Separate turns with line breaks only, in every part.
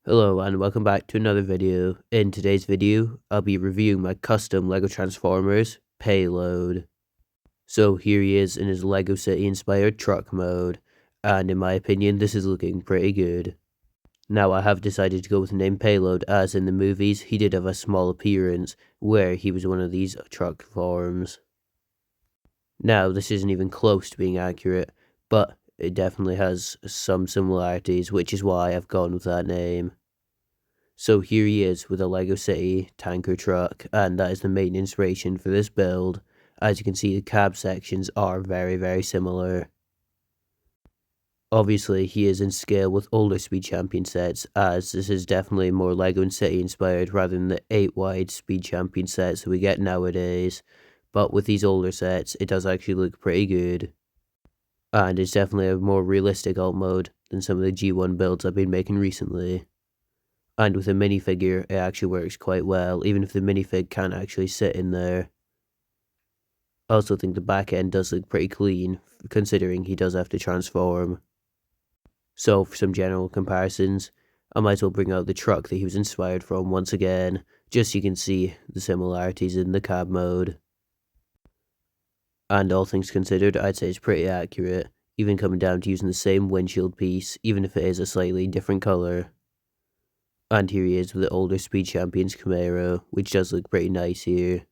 Hello and welcome back to another video. In today's video, I'll be reviewing my custom LEGO Transformers Payload. So here he is in his LEGO City inspired truck mode, and in my opinion this is looking pretty good. Now I have decided to go with the name Payload as in the movies he did have a small appearance where he was one of these truck forms. Now this isn't even close to being accurate, but it definitely has some similarities, which is why I've gone with that name. So here he is with a LEGO City tanker truck, and that is the main inspiration for this build. As you can see, the cab sections are very similar. Obviously, he is in scale with older Speed Champion sets, as this is definitely more LEGO and City inspired rather than the 8 wide Speed Champion sets that we get nowadays. But with these older sets, it does actually look pretty good. And it's definitely a more realistic alt mode than some of the G1 builds I've been making recently. And with a minifigure, it actually works quite well, even if the minifig can't actually sit in there. I also think the back end does look pretty clean, considering he does have to transform. So for some general comparisons, I might as well bring out the truck that he was inspired from once again, just so you can see the similarities in the cab mode. And all things considered, I'd say it's pretty accurate, even coming down to using the same windshield piece, even if it is a slightly different colour. And here he is with the older Speed Champions Camaro, which does look pretty nice here.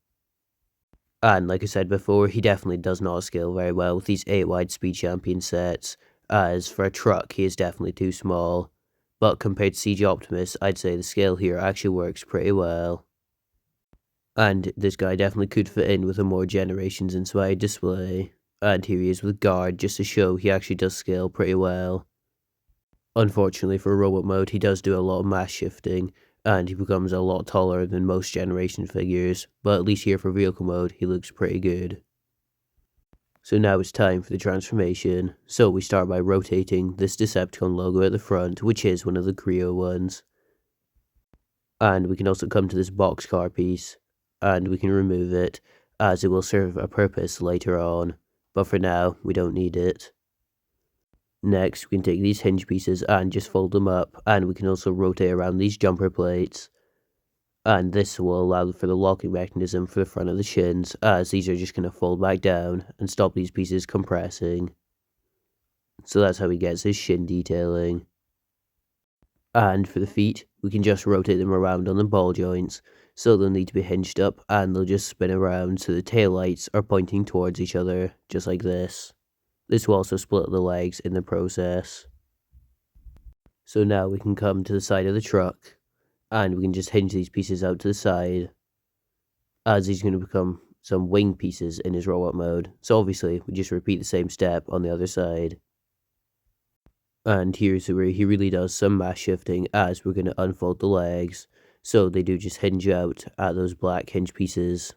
And like I said before, he definitely does not scale very well with these 8 wide Speed Champion sets, as for a truck he is definitely too small. But compared to CG Optimus, I'd say the scale here actually works pretty well. And this guy definitely could fit in with a more Generations inspired display. And here he is with Guard, just to show he actually does scale pretty well. Unfortunately for robot mode, he does do a lot of mass shifting, and he becomes a lot taller than most Generation figures, but at least here for vehicle mode, he looks pretty good. So now it's time for the transformation. So we start by rotating this Decepticon logo at the front, which is one of the Creo ones. And we can also come to this boxcar piece, and we can remove it, as it will serve a purpose later on, but for now, we don't need it. Next, we can take these hinge pieces and just fold them up, and we can also rotate around these jumper plates. And this will allow for the locking mechanism for the front of the shins, as these are just going to fold back down and stop these pieces compressing. So that's how he gets his shin detailing. And for the feet, we can just rotate them around on the ball joints, so they'll need to be hinged up and they'll just spin around so the taillights are pointing towards each other, just like this. This will also split the legs in the process. So now we can come to the side of the truck, and we can just hinge these pieces out to the side, as these are going to become some wing pieces in his robot mode. So obviously, we just repeat the same step on the other side. And here's where he really does some mass shifting, as we're going to unfold the legs, so they do just hinge out at those black hinge pieces,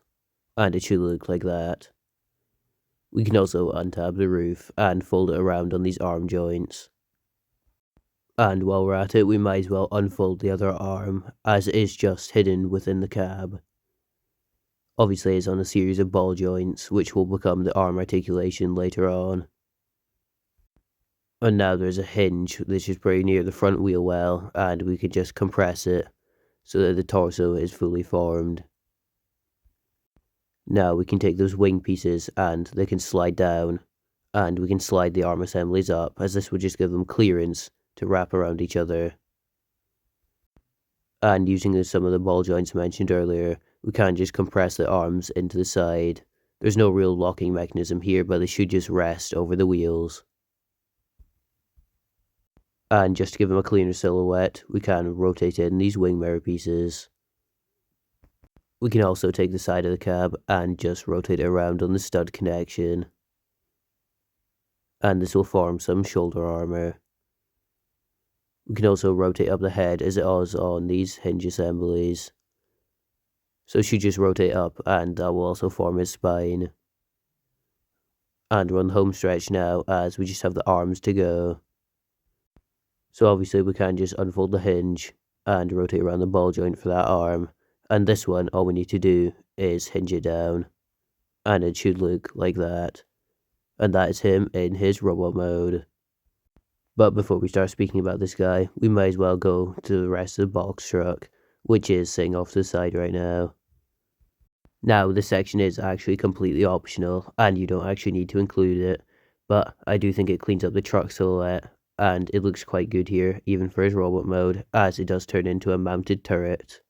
and it should look like that. We can also untab the roof and fold it around on these arm joints. And while we're at it, we might as well unfold the other arm, as it is just hidden within the cab. Obviously it's on a series of ball joints, which will become the arm articulation later on. And now there's a hinge, which is pretty near the front wheel well, and we can just compress it, so that the torso is fully formed. Now we can take those wing pieces and they can slide down, and we can slide the arm assemblies up, as this would just give them clearance to wrap around each other. And using some of the ball joints mentioned earlier, we can just compress the arms into the side. There's no real locking mechanism here, but they should just rest over the wheels. And just to give them a cleaner silhouette, we can rotate in these wing mirror pieces. We can also take the side of the cab and just rotate it around on the stud connection. And this will form some shoulder armor. We can also rotate up the head as it is on these hinge assemblies. So it should just rotate up, and that will also form his spine. And we're on the home stretch now, as we just have the arms to go. So obviously we can just unfold the hinge and rotate around the ball joint for that arm. And this one, all we need to do is hinge it down, and it should look like that. and that is him in his robot mode. But before we start speaking about this guy, we might as well go to the rest of the box truck, which is sitting off to the side right now. Now, this section is actually completely optional, and you don't actually need to include it, but I do think it cleans up the truck silhouette, and it looks quite good here, even for his robot mode, as it does turn into a mounted turret.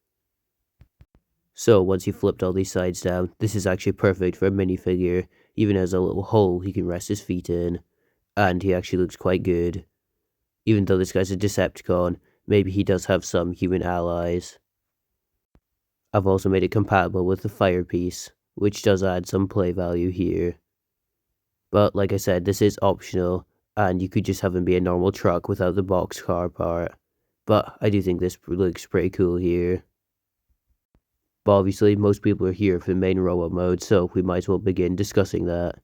So once you've flipped all these sides down, this is actually perfect for a minifigure, even has a little hole he can rest his feet in, and he actually looks quite good. Even though this guy's a Decepticon, maybe he does have some human allies. I've also made it compatible with the fire piece, which does add some play value here. But like I said, this is optional, and you could just have him be a normal truck without the boxcar part. But I do think this looks pretty cool here. But obviously, most people are here for the main robot mode, so we might as well begin discussing that.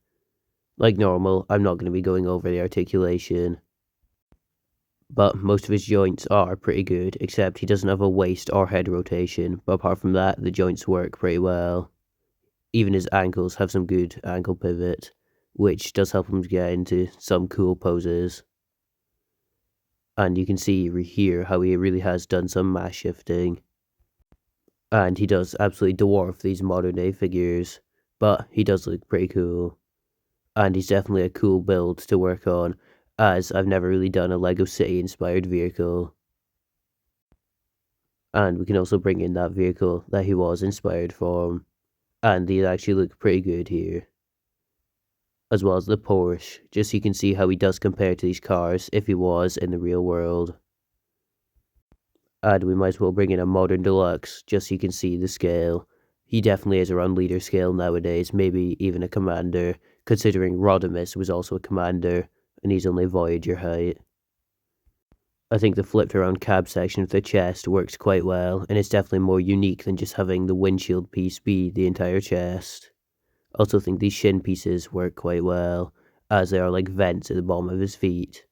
Like normal, I'm not going to be going over the articulation. But most of his joints are pretty good, except he doesn't have a waist or head rotation, but apart from that, the joints work pretty well. Even his ankles have some good ankle pivot, which does help him get into some cool poses. And you can see here how he really has done some mass shifting. And he does absolutely dwarf these modern day figures, but he does look pretty cool. And he's definitely a cool build to work on, as I've never really done a Lego City inspired vehicle. And we can also bring in that vehicle that he was inspired from, and these actually look pretty good here. As well as the Porsche, just so you can see how he does compare to these cars if he was in the real world. And we might as well bring in a modern deluxe, just so you can see the scale. He definitely is around leader scale nowadays, maybe even a commander, considering Rodimus was also a commander, and he's only Voyager height. I think the flipped around cab section of the chest works quite well, and it's definitely more unique than just having the windshield piece be the entire chest. I also think these shin pieces work quite well, as they are like vents at the bottom of his feet.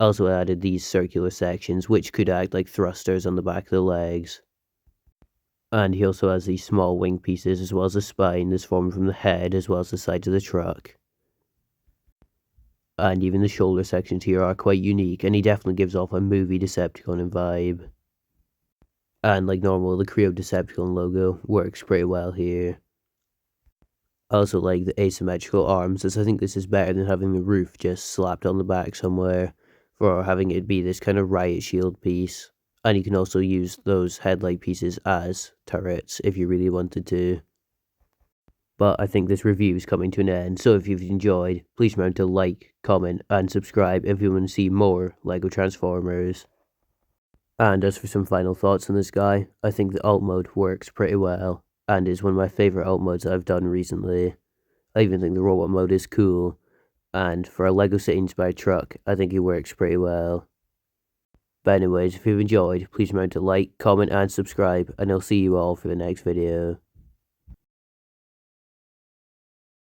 I also added these circular sections, which could act like thrusters on the back of the legs. And he also has these small wing pieces, as well as a spine that's formed from the head, as well as the sides of the truck. And even the shoulder sections here are quite unique, and he definitely gives off a movie Decepticon vibe. And like normal, the Creo Decepticon logo works pretty well here. I also like the asymmetrical arms, as I think this is better than having the roof just slapped on the back somewhere, for having it be this kind of riot shield piece. And you can also use those headlight pieces as turrets if you really wanted to. But I think this review is coming to an end, so if you've enjoyed, please remember to like, comment, and subscribe if you want to see more LEGO Transformers. And as for some final thoughts on this guy, I think the alt mode works pretty well, and is one of my favourite alt modes I've done recently. I even think the robot mode is cool, and for a LEGO City inspired truck, I think it works pretty well. But anyways, if you've enjoyed, please remember to like, comment, and subscribe, and I'll see you all for the next video.